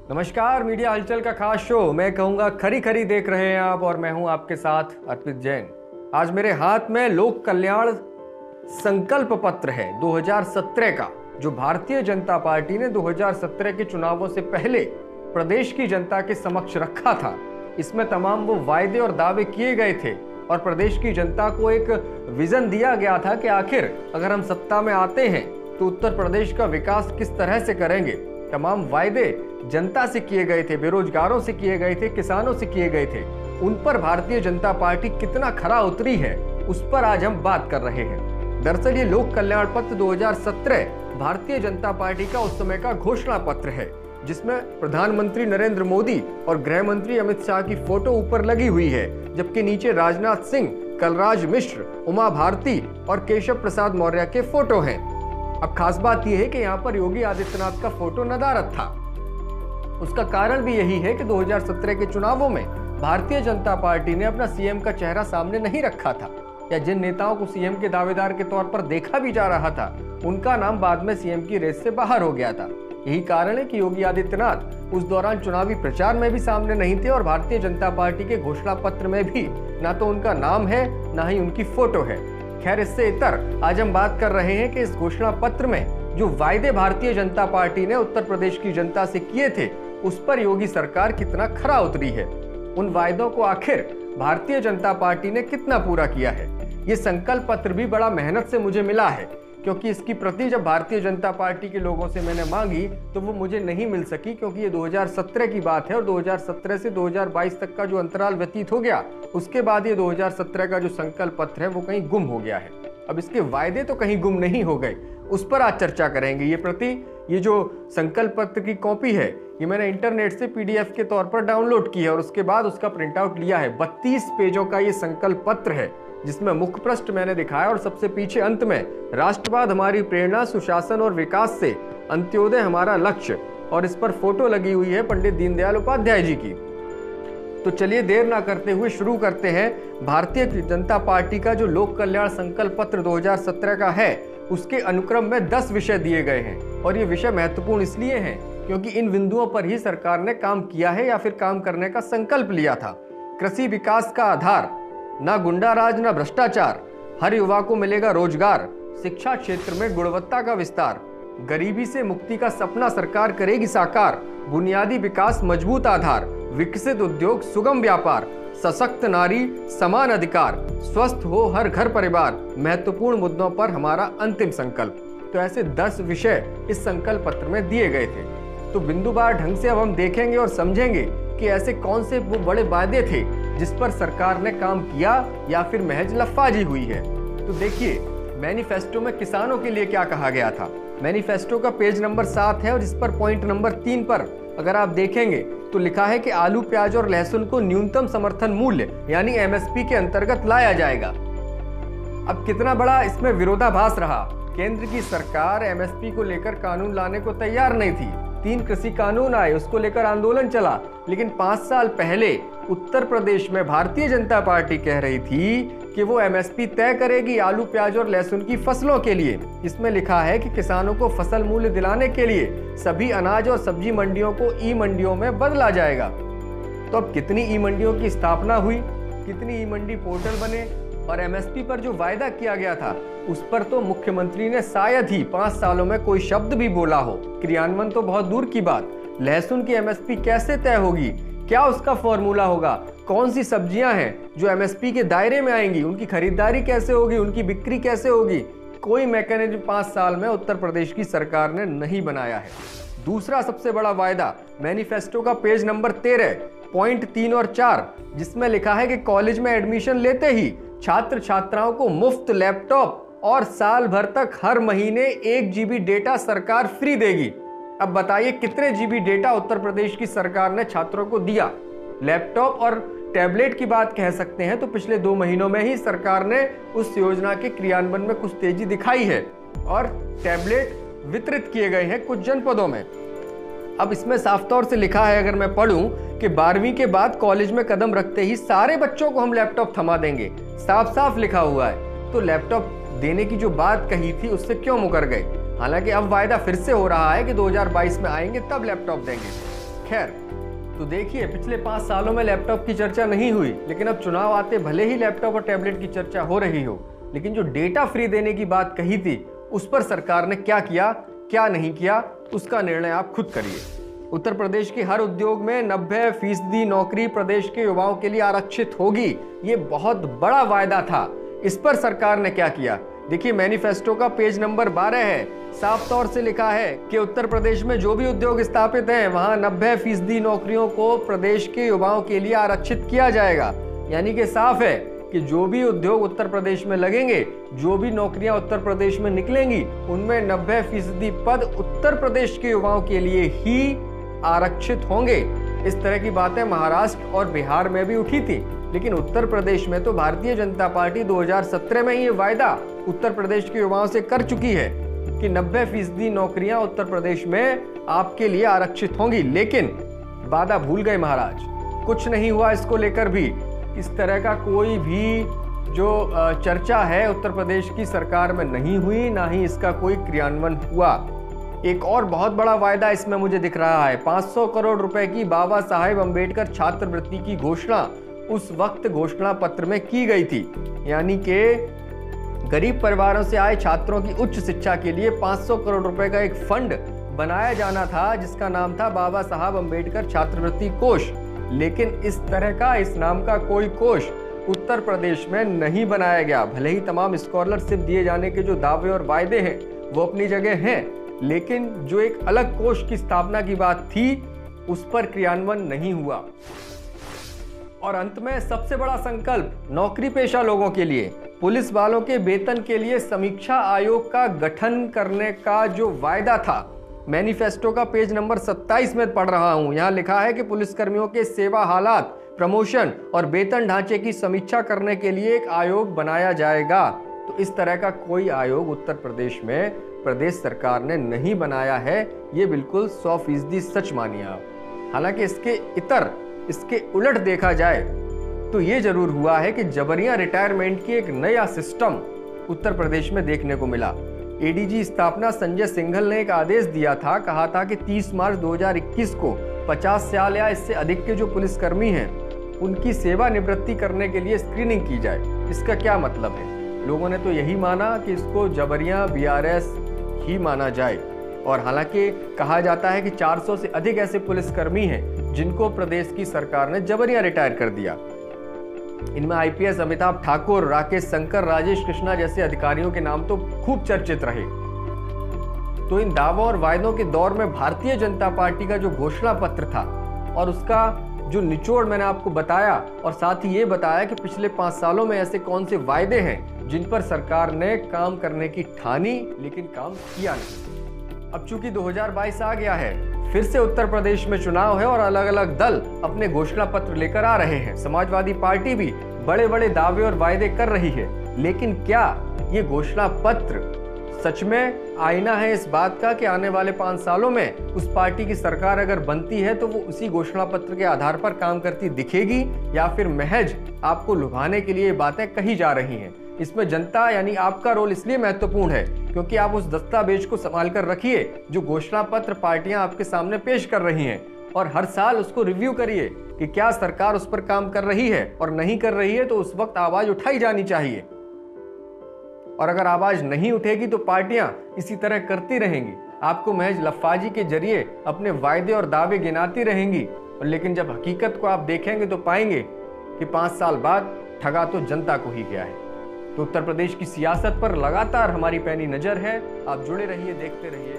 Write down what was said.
नमस्कार, मीडिया हलचल का खास शो मैं कहूंगा खरी खरी देख रहे हैं आप, और मैं हूं आपके साथ अर्पित जैन। आज मेरे हाथ में लोक कल्याण संकल्प पत्र है 2017 का, जो भारतीय जनता पार्टी ने 2017 के चुनावों से पहले प्रदेश की जनता के समक्ष रखा था। इसमें तमाम वो वायदे और दावे किए गए थे और प्रदेश की जनता को एक विजन दिया गया था कि आखिर अगर हम सत्ता में आते हैं तो उत्तर प्रदेश का विकास किस तरह से करेंगे। तमाम वायदे जनता से किए गए थे, बेरोजगारों से किए गए थे, किसानों से किए गए थे। उन पर भारतीय जनता पार्टी कितना खरा उतरी है, उस पर आज हम बात कर रहे हैं। दरअसल ये लोक कल्याण पत्र 2017 भारतीय जनता पार्टी का उस समय का घोषणा पत्र है, जिसमें प्रधानमंत्री नरेंद्र मोदी और गृह मंत्री अमित शाह की फोटो ऊपर लगी हुई है, जबकि नीचे राजनाथ सिंह, कलराज मिश्र, उमा भारती और केशव प्रसाद मौर्य के फोटो हैं। अब खास बात यह है कि यहाँ पर योगी आदित्यनाथ का फोटो नदारद था। उसका कारण भी यही है कि 2017 के चुनावों में भारतीय जनता पार्टी ने अपना सीएम का चेहरा सामने नहीं रखा था, या जिन नेताओं को सीएम के दावेदार के तौर पर देखा भी जा रहा था उनका नाम बाद में सीएम की रेस से बाहर हो गया था। यही कारण है कि योगी आदित्यनाथ उस दौरान चुनावी प्रचार में भी सामने नहीं थे और भारतीय जनता पार्टी के घोषणा पत्र में भी ना तो उनका नाम है ना ही उनकी फोटो है। खैर, इससे इतर आज हम बात कर रहे हैं कि इस घोषणा पत्र में जो वायदे भारतीय जनता पार्टी ने उत्तर प्रदेश की जनता से किए थे उस पर योगी सरकार कितना खरा उतरी है। उन वायदों को आखिर भारतीय जनता पार्टी ने कितना पूरा किया है। ये संकल्प पत्र भी बड़ा मेहनत से मुझे मिला है, क्योंकि इसकी प्रति जब भारतीय जनता पार्टी के लोगों से मैंने मांगी तो वो मुझे नहीं मिल सकी, क्योंकि ये 2017 की बात है और 2017 से 2022 तक का जो अंतराल व्यतीत हो गया उसके बाद ये 2017 का जो संकल्प पत्र है वो कहीं गुम हो गया है। अब इसके वायदे तो कहीं गुम नहीं हो गए, उस पर आज चर्चा करेंगे। ये जो संकल्प पत्र की कॉपी है ये मैंने इंटरनेट से पीडीएफ के तौर पर डाउनलोड की है और उसके बाद उसका प्रिंट आउट लिया है। 32 पेजों का ये संकल्प पत्र है, जिसमें मुख्य पृष्ठ मैंने दिखाया और सबसे पीछे अंत में राष्ट्रवाद हमारी प्रेरणा, सुशासन और विकास से अंत्योदय हमारा लक्ष्य, और इस पर फोटो लगी हुई है पंडित दीनदयाल उपाध्याय जी की। तो चलिए देर ना करते हुए शुरू करते हैं। भारतीय जनता पार्टी का जो लोक कल्याण संकल्प पत्र 2017 का है उसके अनुक्रम में 10 विषय दिए गए हैं, और ये विषय महत्वपूर्ण इसलिए हैं क्योंकि इन बिंदुओं पर ही सरकार ने काम किया है या फिर काम करने का संकल्प लिया था। कृषि विकास का आधार, ना गुंडा राज ना भ्रष्टाचार, हर युवा को मिलेगा रोजगार, शिक्षा क्षेत्र में गुणवत्ता का विस्तार, गरीबी से मुक्ति का सपना सरकार करेगी साकार, बुनियादी विकास मजबूत आधार, विकसित उद्योग सुगम व्यापार, सशक्त नारी समान अधिकार, स्वस्थ हो हर घर परिवार, महत्वपूर्ण मुद्दों पर हमारा अंतिम संकल्प। तो ऐसे 10 विषय इस संकल्प पत्र में दिए गए थे। तो बिंदुवार ढंग से अब हम देखेंगे और समझेंगे कि ऐसे कौन से वो बड़े वायदे थे जिस पर सरकार ने काम किया या फिर महज लफ्फाजी हुई है। तो देखिए, मैनिफेस्टो में किसानों के लिए क्या कहा गया था। मैनिफेस्टो का पेज नंबर 7 है और इस पर पॉइंट नंबर 3 पर अगर आप देखेंगे तो लिखा है कि आलू, प्याज और लहसुन को न्यूनतम समर्थन मूल्य यानी एमएसपी के अंतर्गत लाया जाएगा। अब कितना बड़ा इसमें विरोधाभास रहा। केंद्र की सरकार एमएसपी को लेकर कानून लाने को तैयार नहीं थी। 3 कृषि कानून आए, उसको लेकर आंदोलन चला, लेकिन 5 साल पहले उत्तर प्रदेश में भारतीय जनता पार्टी कह रही थी कि वो एमएसपी तय करेगी आलू, प्याज और लहसुन की फसलों के लिए। इसमें लिखा है कि किसानों को फसल मूल्य दिलाने के लिए सभी अनाज और सब्जी मंडियों को ई मंडियों में बदला जाएगा। तो अब कितनी ई मंडियों की स्थापना हुई, कितनी ई मंडी पोर्टल बने, और एमएसपी पर जो वायदा किया गया था उस पर तो मुख्यमंत्री ने शायद ही 5 सालों में कोई शब्द भी बोला हो। क्रियान्वयन तो बहुत दूर की बात। लहसुन की एमएसपी कैसे तय होगी, क्या उसका फॉर्मूला होगा, कौन सी सब्जियां हैं जो एमएसपी के दायरे में आएंगी, उनकी खरीदारी कैसे होगी, उनकी बिक्री कैसे होगी, कोई मैकेनिज्म 5 साल में उत्तर प्रदेश की सरकार ने नहीं बनाया है। दूसरा सबसे बड़ा वायदा मैनिफेस्टो का पेज नंबर 13 पॉइंट 3 और 4, जिसमें लिखा है कि कॉलेज में एडमिशन लेते ही छात्र छात्राओं को मुफ्त लैपटॉप और साल भर तक हर महीने 1 GB डेटा सरकार फ्री देगी। अब बताइए कितने GB डेटा उत्तर प्रदेश की सरकार ने छात्रों को दिया। लैपटॉप और टैबलेट की बात कह सकते हैं तो पिछले 2 महीनों में ही सरकार ने उस योजना के क्रियान्वयन में कुछ तेजी दिखाई है और टैबलेट वितरित किए गए हैं कुछ जनपदों में। अब इसमें साफ तौर से लिखा है, अगर मैं पढ़ूं, कि 12वीं के बाद कॉलेज में कदम रखते ही सारे बच्चों को हम लैपटॉप थमा देंगे। साफ साफ लिखा हुआ है। तो लैपटॉप देने की जो बात कही थी उससे क्यों मुकर गए। हालांकि अब वायदा फिर से हो रहा है कि 2022 में आएंगे तब लैपटॉप देंगे। खैर, तो देखिए पिछले 5 सालों में लैपटॉप की चर्चा नहीं हुई, लेकिन अब चुनाव आते भले ही लैपटॉप और टैबलेट की चर्चा हो रही हो, लेकिन जो डेटा फ्री देने की बात कही थी उस पर सरकार ने क्या किया, क्या नहीं किया, उसका निर्णय आप खुद करिए। उत्तर प्रदेश के हर उद्योग में 90% नौकरी प्रदेश के युवाओं के लिए आरक्षित होगी। ये बहुत बड़ा वायदा था। इस पर सरकार ने क्या किया? देखिए, मैनिफेस्टो का पेज नंबर 12 है। साफ तौर से लिखा है कि उत्तर प्रदेश में जो भी उद्योग स्थापित हैं वहां 90% नौकरियों को प्रदेश के युवाओं के लिए आरक्षित किया जाएगा। यानी कि साफ है कि जो भी उद्योग उत्तर प्रदेश में लगेंगे, जो भी नौकरियां उत्तर प्रदेश में निकलेंगी, उनमें 90% पद उत्तर प्रदेश के युवाओं के लिए ही आरक्षित होंगे। इस तरह की बातें महाराष्ट्र और बिहार में भी उठी थी, लेकिन उत्तर प्रदेश में तो भारतीय जनता पार्टी 2017 में ये वायदा उत्तर प्रदेश के युवाओं से कर चुकी है कि 90% नौकरियां उत्तर प्रदेश में आपके लिए आरक्षित होंगी। लेकिन वादा भूल गए महाराज, कुछ नहीं हुआ इसको लेकर भी। इस तरह का कोई भी जो चर्चा है उत्तर प्रदेश की सरकार में नहीं हुई, ना ही इसका कोई क्रियान्वयन हुआ। एक और बहुत बड़ा वायदा इसमें मुझे दिख रहा है। 500 करोड़ रुपए की बाबा साहेब अंबेडकर छात्रवृत्ति की घोषणा उस वक्त घोषणा पत्र में की गई थी। यानी कि गरीब परिवारों से आए छात्रों की उच्च शिक्षा के लिए 500 करोड़ रुपए का एक फंड बनाया जाना था, जिसका नाम था बाबा साहब अंबेडकर छात्रवृत्ति कोष। लेकिन इस तरह का, इस नाम का कोई कोष उत्तर प्रदेश में नहीं बनाया गया। भले ही तमाम स्कॉलरशिप दिए जाने के जो दावे और वायदे हैं वो अपनी जगह हैं, लेकिन जो एक अलग कोष की स्थापना की बात थी उस पर क्रियान्वयन नहीं हुआ। और अंत में सबसे बड़ा संकल्प नौकरी पेशा लोगों के लिए, पुलिस वालों के वेतन के लिए समीक्षा आयोग का गठन करने का जो वायदा था, मैनिफेस्टो का पेज नंबर 27 में पढ़ रहा हूं। यहां लिखा है कि पुलिसकर्मियों के सेवा हालात, प्रमोशन और वेतन ढांचे की समीक्षा करने के लिए एक आयोग बनाया जाएगा। तो इस तरह का कोई आयोग उत्तर प्रदेश में प्रदेश सरकार ने नहीं बनाया है। ये बिल्कुल 100% सच मानिए आप। हालांकि इसके उलट देखा जाए तो ये जरूर हुआ है कि जबरिया रिटायरमेंट की एक नया सिस्टम उत्तर प्रदेश में देखने को मिला। एडीजी स्थापना संजय सिंघल ने एक आदेश दिया था, कहा था कि 30 मार्च 2021 को 50 साल या इससे अधिक के जो पुलिसकर्मी हैं उनकी सेवानिवृत्ति करने के लिए स्क्रीनिंग की जाए। इसका क्या मतलब है? लोगों ने तो यही माना कि इसको जबरिया बीआरएस ही माना जाए। और हालांकि कहा जाता है कि 400 से अधिक ऐसे पुलिसकर्मी हैं जिनको प्रदेश की सरकार ने जबरिया रिटायर कर दिया। इनमें आईपीएस अमिताभ ठाकुर, राकेश शंकर, राजेश कृष्णा जैसे अधिकारियों के नाम तो खूब चर्चित रहे। तो इन दावों और वायदों के दौर में भारतीय जनता पार्टी का जो घोषणा पत्र था और उसका जो निचोड़ मैंने आपको बताया, और साथ ही ये बताया कि पिछले 5 सालों में ऐसे कौन से वायदे हैं जिन पर सरकार ने काम करने की ठानी लेकिन काम किया नहीं। अब चूंकि 2022 आ गया है, फिर से उत्तर प्रदेश में चुनाव है और अलग अलग दल अपने घोषणा पत्र लेकर आ रहे हैं। समाजवादी पार्टी भी बड़े बड़े दावे और वायदे कर रही है, लेकिन क्या ये घोषणा पत्र सच में आईना है इस बात का कि आने वाले 5 सालों में उस पार्टी की सरकार अगर बनती है तो वो उसी घोषणा पत्र के आधार पर काम करती दिखेगी, या फिर महज आपको लुभाने के लिए बातें कही जा रही हैं? इसमें जनता यानी आपका रोल इसलिए महत्वपूर्ण है क्योंकि आप उस दस्तावेज को संभाल कर रखिए जो घोषणा पत्र पार्टियां आपके सामने पेश कर रही हैं, और हर साल उसको रिव्यू करिए कि क्या सरकार उस पर काम कर रही है, और नहीं कर रही है तो उस वक्त आवाज उठाई जानी चाहिए। और अगर आवाज नहीं उठेगी तो पार्टियां इसी तरह करती रहेंगी, आपको महज लफाजी के जरिए अपने वायदे और दावे गिनाती रहेंगी। और लेकिन जब हकीकत को आप देखेंगे तो पाएंगे कि 5 साल बाद ठगा तो जनता को ही गया है। तो उत्तर प्रदेश की सियासत पर लगातार हमारी पैनी नजर है। आप जुड़े रहिए, देखते रहिए।